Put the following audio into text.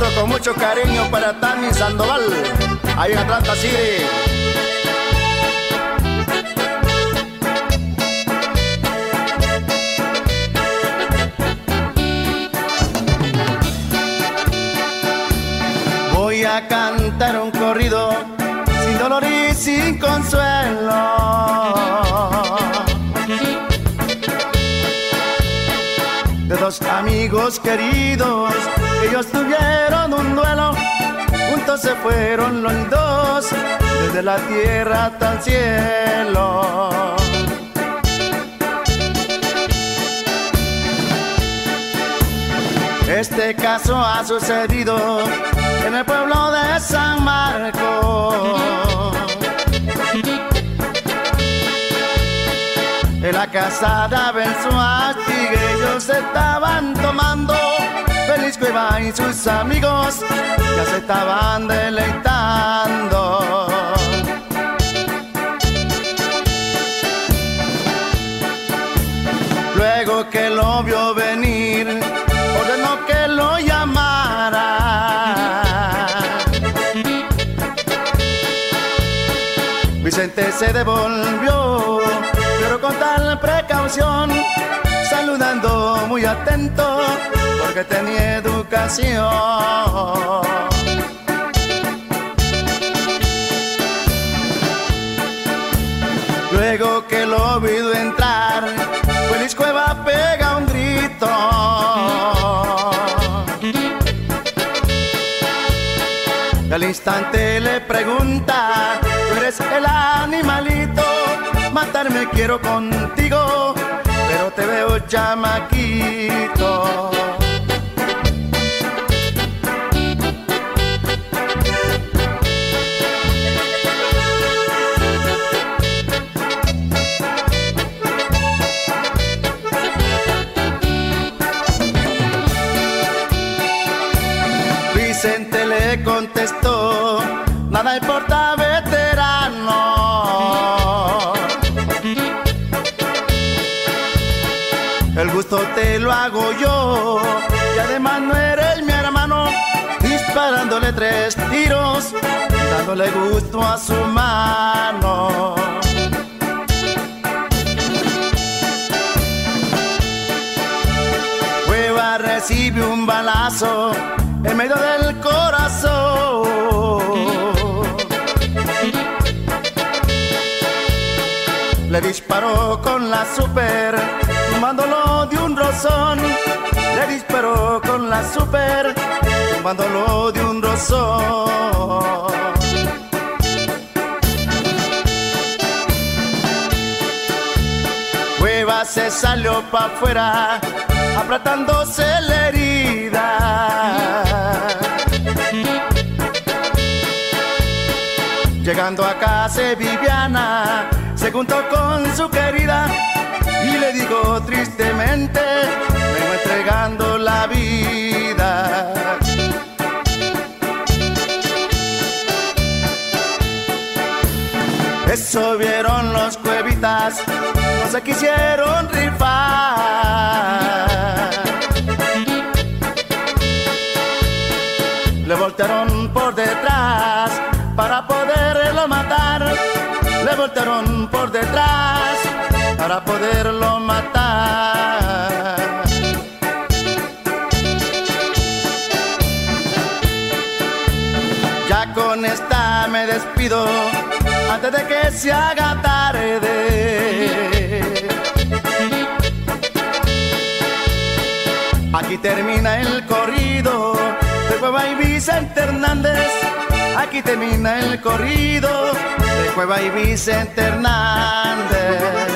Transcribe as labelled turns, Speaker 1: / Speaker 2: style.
Speaker 1: Esto con mucho cariño para Tami Sandoval, ahí en Atlanta City. Voy a cantar un corrido sin dolor y sin consuelo, de dos amigos queridos, ellos tuvieron un duelo, juntos se fueron los dos, desde la tierra hasta el cielo. Este caso ha sucedido en el pueblo de San Marcos, en la casa de Abel Suárez. Ellos estaban tomando, Félix Cueva y sus amigos ya se estaban deleitando. Luego que lo vio venir, ordenó que lo llamara. Vicente se devolvió, pero con tal precaución, saludando muy atento, porque tenía educación. Luego que lo vio entrar, Félix Cueva pega un grito. Al instante le pregunta: ¿tú eres el animalito? Matarme quiero contigo, pero te veo chamaquito. Vicente le contestó: nada importa, veterano, el gusto te lo hago yo, y además no eres mi hermano. Disparándole 3 tiros, dándole gusto a su mano. Cueva recibe un balazo en medio del corazón. Le disparó con la super, tumbándolo de un rozón. Le disparó con la super, tumbándolo de un rozón. Cueva se salió pa' afuera, apretándose la herida. Llegando a casa Viviana, se juntó con su querida y le dijo tristemente: vengo entregando la vida. Eso vieron los cuevitas, no se quisieron rifar. Le voltearon por detrás para poderlo matar. Le voltearon por detrás para poderlo matar. Ya con esta me despido, antes de que se haga tarde. Aquí termina el corrido de Cueva y Vicente Hernández. Aquí termina el corrido de Cueva y Vicente Hernández.